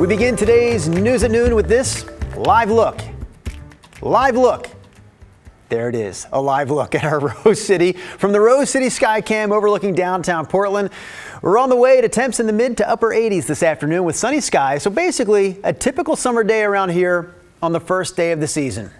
We begin today's News at Noon with this live look. Live look. There it is, a live look at our Rose City from the Rose City Skycam overlooking downtown Portland. We're on the way to temps in the mid to upper 80s this afternoon with sunny skies. So basically a typical summer day around here on the first day of the season.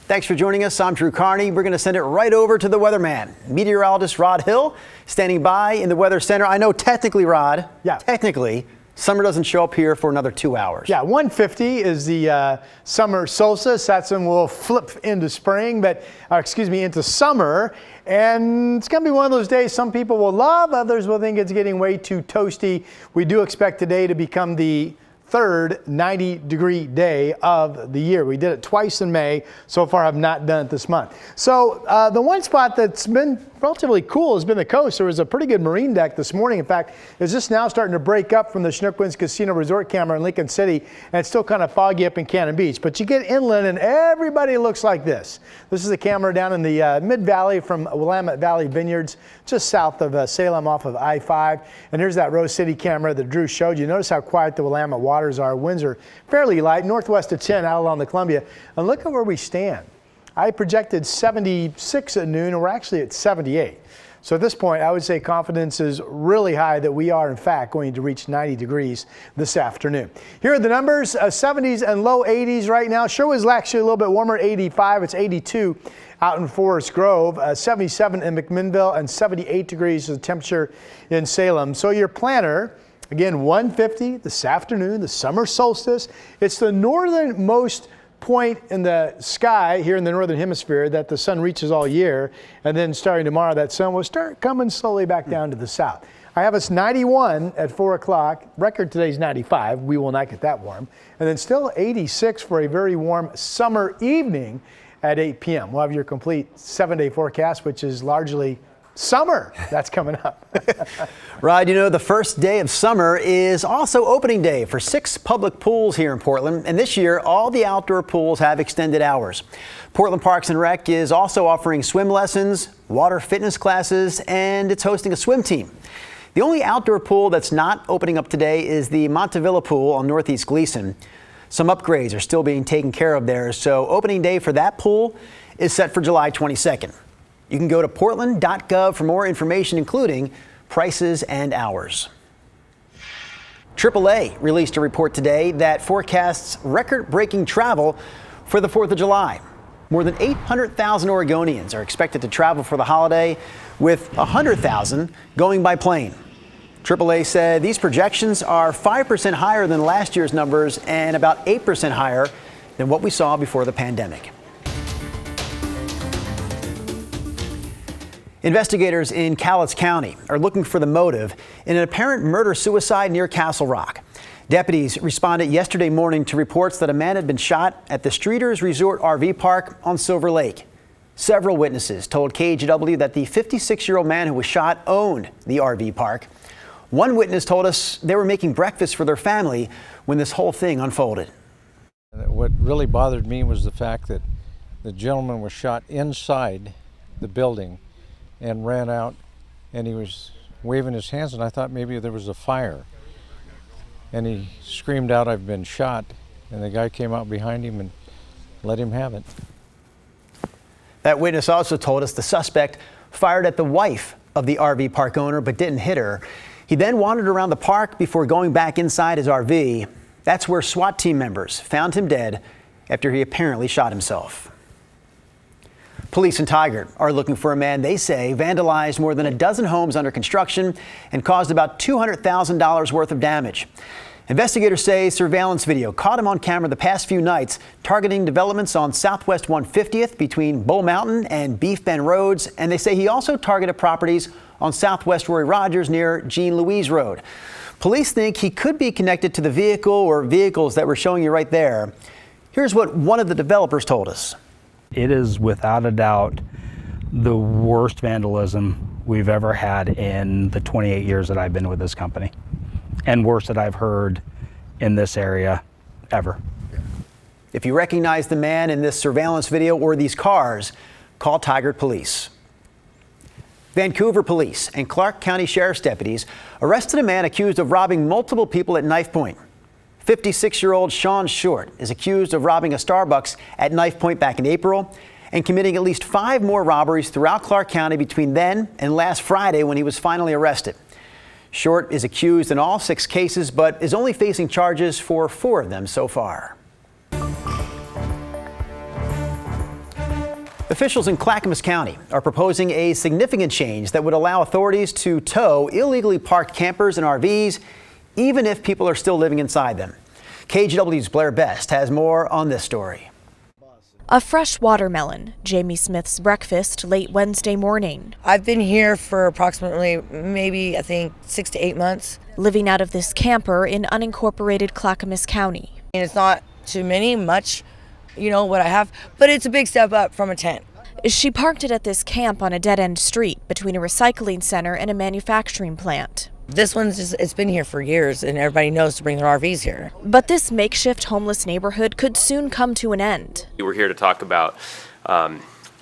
Thanks for joining us. I'm Drew Carney. We're going to send it right over to the weatherman, meteorologist Rod Hill, standing by in the Weather Center. I know technically, Rod, technically, summer doesn't show up here for another 2 hours. Yeah, 150 is the summer solstice. That's when we'll flip into spring, into summer. And it's going to be one of those days some people will love, others will think it's getting way too toasty. We do expect today to become the third 90-degree day of the year. We did it twice in May. So far, I've not done it this month. So the one spot that's been relatively cool has been the coast. There was a pretty good marine deck this morning. In fact, it's just now starting to break up from the Chinook Winds Casino Resort camera in Lincoln City, and it's still kind of foggy up in Cannon Beach. But you get inland and everybody looks like this. This is the camera down in the mid-valley from Willamette Valley Vineyards, just south of Salem off of I-5. And here's that Rose City camera that Drew showed you. Notice how quiet the Willamette waters are. Winds are fairly light, northwest of 10 out along the Columbia. And look at where we stand. I projected 76 at noon, and we're actually at 78. So at this point, I would say confidence is really high that we are, in fact, going to reach 90 degrees this afternoon. Here are the numbers, 70s and low 80s right now. Sure was actually a little bit warmer, 85. It's 82 out in Forest Grove, 77 in McMinnville, and 78 degrees is the temperature in Salem. So your planner, again, 150 this afternoon, the summer solstice. It's the northernmost point in the sky here in the northern hemisphere that the sun reaches all year, and then starting tomorrow that sun will start coming slowly back down to the south. I have us 91 at 4 o'clock. Record today's 95. We will not get that warm. And then still 86 for a very warm summer evening at 8 p.m. We'll have your complete 7-day forecast, which is largely summer. That's coming up. Rod, you know, the first day of summer is also opening day for 6 public pools here in Portland. And this year, all the outdoor pools have extended hours. Portland Parks and Rec is also offering swim lessons, water fitness classes, and it's hosting a swim team. The only outdoor pool that's not opening up today is the Montevilla pool on Northeast Gleason. Some upgrades are still being taken care of there, so opening day for that pool is set for July 22nd. You can go to portland.gov for more information, including prices and hours. AAA released a report today that forecasts record-breaking travel for the 4th of July. More than 800,000 Oregonians are expected to travel for the holiday, with 100,000 going by plane. AAA said these projections are 5% higher than last year's numbers and about 8% higher than what we saw before the pandemic. Investigators in Cowlitz County are looking for the motive in an apparent murder-suicide near Castle Rock. Deputies responded yesterday morning to reports that a man had been shot at the Streeters Resort RV Park on Silver Lake. Several witnesses told KGW that the 56-year-old man who was shot owned the RV park. One witness told us they were making breakfast for their family when this whole thing unfolded. What really bothered me was the fact that the gentleman was shot inside the building and ran out, and he was waving his hands, and I thought maybe there was a fire. And he screamed out, "I've been shot," and the guy came out behind him and let him have it. That witness also told us the suspect fired at the wife of the RV park owner but didn't hit her. He then wandered around the park before going back inside his RV. That's where SWAT team members found him dead after he apparently shot himself. Police in Tigard are looking for a man they say vandalized more than a dozen homes under construction and caused about $200,000 worth of damage. Investigators say surveillance video caught him on camera the past few nights targeting developments on Southwest 150th between Bull Mountain and Beef Bend Roads, and they say he also targeted properties on Southwest Roy Rogers near Jean Louise Road. Police think he could be connected to the vehicle or vehicles that we're showing you right there. Here's what one of the developers told us. It is without a doubt the worst vandalism we've ever had in the 28 years that I've been with this company, and worst that I've heard in this area ever. If you recognize the man in this surveillance video or these cars, call Tigard Police. Vancouver police and Clark County Sheriff's deputies arrested a man accused of robbing multiple people at knife point. 56-year-old Sean Short is accused of robbing a Starbucks at knife point back in April and committing at least 5 more robberies throughout Clark County between then and last Friday when he was finally arrested. Short is accused in all 6 cases, but is only facing charges for 4 of them so far. Officials in Clackamas County are proposing a significant change that would allow authorities to tow illegally parked campers and RVs, even if people are still living inside them. KGW's Blair Best has more on this story. A fresh watermelon, Jamie Smith's breakfast late Wednesday morning. I've been here for approximately maybe, I think, 6 to 8 months. Living out of this camper in unincorporated Clackamas County. And it's not too much, what I have, but it's a big step up from a tent. She parked it at this camp on a dead-end street between a recycling center and a manufacturing plant. This one's it's been here for years, and everybody knows to bring their RVs here. But this makeshift homeless neighborhood could soon come to an end. We're here to talk about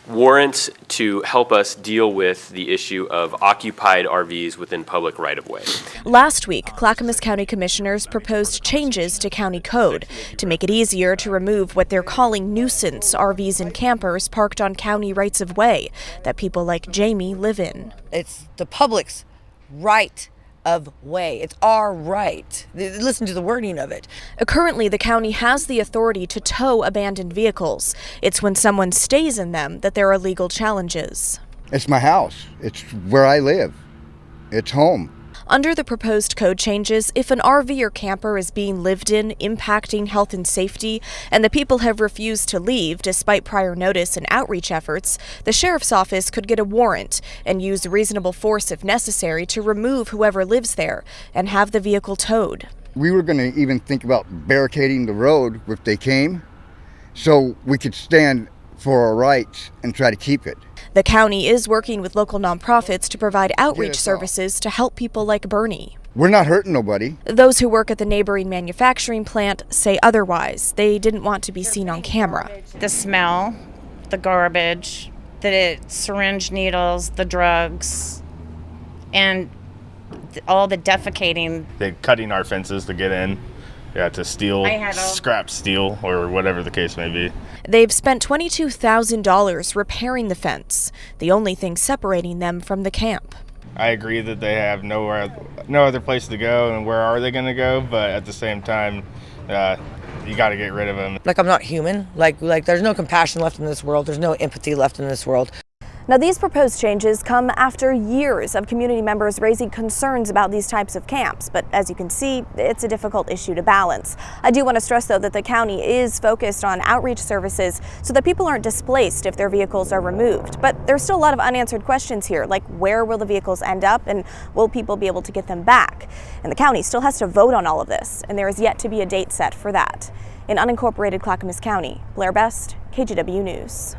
warrants to help us deal with the issue of occupied RVs within public right-of-way. Last week, Clackamas County Commissioners proposed changes to county code to make it easier to remove what they're calling nuisance RVs and campers parked on county rights-of-way that people like Jamie live in. It's the public's right of way. It's our right. Listen to the wording of it. Currently, the county has the authority to tow abandoned vehicles. It's when someone stays in them that there are legal challenges. It's my house. It's where I live. It's home. Under the proposed code changes, if an RV or camper is being lived in, impacting health and safety, and the people have refused to leave despite prior notice and outreach efforts, the sheriff's office could get a warrant and use reasonable force if necessary to remove whoever lives there and have the vehicle towed. We were going to even think about barricading the road if they came, so we could stand for our rights and try to keep it. The county is working with local nonprofits to provide outreach services to help people like Bernie. We're not hurting nobody. Those who work at the neighboring manufacturing plant say otherwise. They didn't want to be seen on camera. The smell, the garbage, the syringe needles, the drugs, and all the defecating. They're cutting our fences to get in. To steal, scrap steel, or whatever the case may be. They've spent $22,000 repairing the fence, the only thing separating them from the camp. I agree that they have no other place to go, and where are they going to go? But at the same time, you got to get rid of them. Like I'm not human. Like there's no compassion left in this world. There's no empathy left in this world. Now, these proposed changes come after years of community members raising concerns about these types of camps. But as you can see, it's a difficult issue to balance. I do want to stress, though, that the county is focused on outreach services so that people aren't displaced if their vehicles are removed. But there's still a lot of unanswered questions here, like where will the vehicles end up and will people be able to get them back? And the county still has to vote on all of this, and there is yet to be a date set for that. In unincorporated Clackamas County, Blair Best, KGW News.